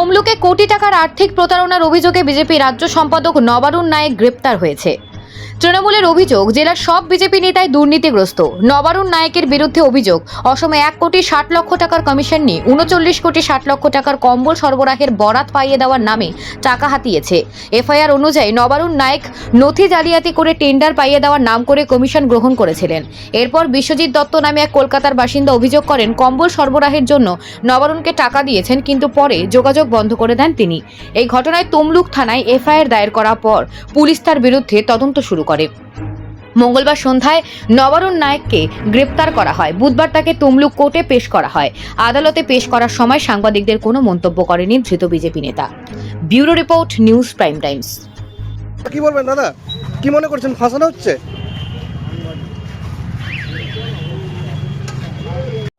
তমলুকে কোটি টাকার আর্থিক প্রতারণার অভিযোগে বিজেপি রাজ্য সম্পাদক নবারুণ নায়েক গ্রেপ্তার হয়েছে। তৃণমূলের অভিযোগ, জেলার সব বিজেপি নেতাই দুর্নীতিগ্রস্ত। নবারুণ নায়েকের বিরুদ্ধে অভিযোগ, অসমে 1 কোটি 60 লক্ষ টাকার কমিশন নিয়ে 39 কোটি 60 লক্ষ টাকার কম্বল সরবরাহের বরাত পাইয়ে দেওয়ার নামে টাকা হাতিয়েছে। এফআইআর অনুযায়ী নবারুণ নায়েক নথি জালিয়াতি করে টেন্ডার পাইয়ে দেওয়ার নাম করে কমিশন গ্রহণ করেছিলেন। এরপর বিশ্বজিৎ দত্ত নামে এক কলকাতার বাসিন্দা অভিযোগ করেন, কম্বল সরবরাহের জন্য নবারুণকে টাকা দিয়েছেন, কিন্তু পরে যোগাযোগ বন্ধ করে দেন তিনি। এই ঘটনায় তমলুক থানায় এফআইআর দায়ের করার পর পুলিশ তার বিরুদ্ধে তদন্ত শুরু করে। মঙ্গলবার সন্ধ্যায় নবারুণ নায়েককে গ্রেপ্তার করা হয়। বুধবার তাকে তমলুক কোর্টে পেশ করা হয়। আদালতে পেশ করার সময় সাংবাদিকদের কোনো মন্তব্য করেনি ধৃত বিজেপি নেতা। Bureau report, news prime Times. কি বলবেন দাদা, কি মনে করছেন ফাঁসানো হচ্ছে?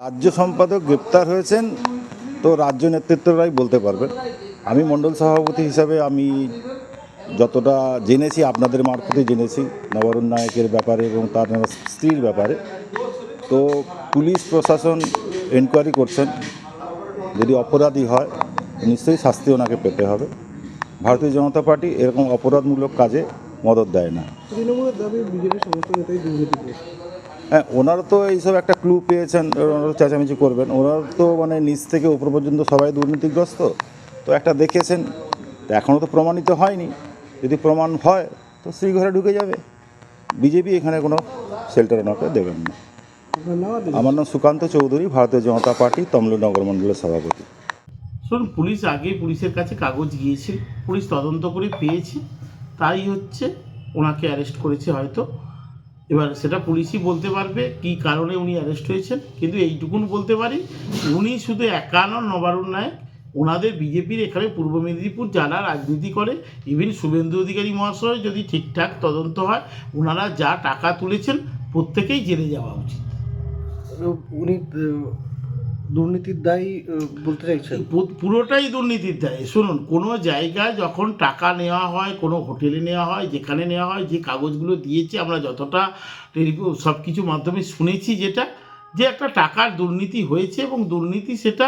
রাজ্য সম্পাদক গ্রেপ্তার হয়েছেন, তো রাজ্য নেতৃত্বরাই বলতে পারবেন। আমি মণ্ডল সভাপতি হিসাবে আমি যতটা জেনেছি, আপনাদের মারফতে জেনেছি নবারুণ নায়েকের ব্যাপারে এবং তার স্ত্রীর ব্যাপারে। তো পুলিশ প্রশাসন এনকোয়ারি করছেন, যদি অপরাধী হয় নিশ্চয়ই শাস্তি ওনাকে পেতে হবে। ভারতীয় জনতা পার্টি এরকম অপরাধমূলক কাজে মদত দেয় না। তৃণমূলের দাবি বিজেপির সমস্ত নেতাই দুর্নীতিগ্রস্ত। হ্যাঁ, ওনারা তো এইসব একটা ক্লু পেয়েছেন, ওনারা চেঁচামেচি করবেন। ওনারা তো মানে নিচ থেকে উপর পর্যন্ত সবাই দুর্নীতিগ্রস্ত, তো একটা দেখেছেন। এখনও তো প্রমাণিত হয়নি, যদি প্রমাণ হয় তো সেই ঘরে ঢুকে যাবে। বিজেপি এখানে কোনো শেল্টার ওনাকে দেবেন না। আমার নাম সুকান্ত চৌধুরী, ভারতীয় জনতা পার্টি তমলুক নগর মণ্ডলের সভাপতি। শুনুন, পুলিশ আগে পুলিশের কাছে কাগজ গিয়েছে, পুলিশ তদন্ত করে পেয়েছে, তাই হচ্ছে ওনাকে অ্যারেস্ট করেছে হয়তো। এবার সেটা পুলিশই বলতে পারবে কী কারণে উনি অ্যারেস্ট হয়েছেন। কিন্তু এইটুকুন বলতে পারি, উনি শুধু একা নন, নবারুণ নায়েক, ওনাদের বিজেপির এখানে পূর্ব মেদিনীপুর যারা রাজনীতি করে, ইভেন শুভেন্দু অধিকারী মহাশয়, যদি ঠিকঠাক তদন্ত হয়, ওনারা যা টাকা তুলেছেন প্রত্যেকেই জেলে যাওয়া উচিত। উনি দুর্নীতির দায়ী বলতে চাইছেন? পুরোটাই দুর্নীতির দায়। শুনুন, কোনো জায়গায় যখন টাকা নেওয়া হয়, কোনো হোটেলে নেওয়া হয়, যেখানে নেওয়া হয়, যে কাগজগুলো দিয়েছে আমরা যতটা সব কিছু মাধ্যমে শুনেছি, যেটা যে একটা টাকার দুর্নীতি হয়েছে, এবং দুর্নীতি সেটা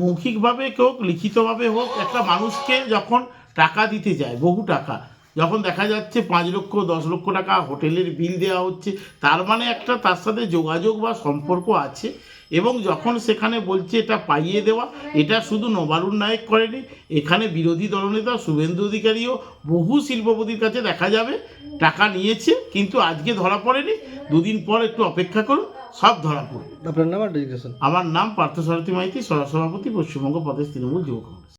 মৌখিকভাবে হোক লিখিতভাবে হোক, একটা মানুষকে যখন টাকা দিতে যায়, বহু টাকা, যখন দেখা যাচ্ছে 5 লক্ষ 10 লক্ষ টাকা হোটেলের বিল দেওয়া হচ্ছে, তার মানে একটা তার সাথে যোগাযোগ বা সম্পর্ক আছে। এবং যখন সেখানে বলছে এটা পাইয়ে দেওয়া, এটা শুধু নবারুণ নায়েক করেনি, এখানে বিরোধী দলনেতা শুভেন্দু অধিকারীও বহু শিল্পপতির কাছে দেখা যাবে টাকা নিয়েছে, কিন্তু আজকে ধরা পড়েনি। 2 দিন পর একটু অপেক্ষা করুন, সব ধরা পড়বে। আপনার নাম আর ডেজিগনেশন? আমার নাম পার্থসারথী মাইতি, সহসভাপতি, পশ্চিমবঙ্গ প্রদেশ তৃণমূল যুব কংগ্রেস।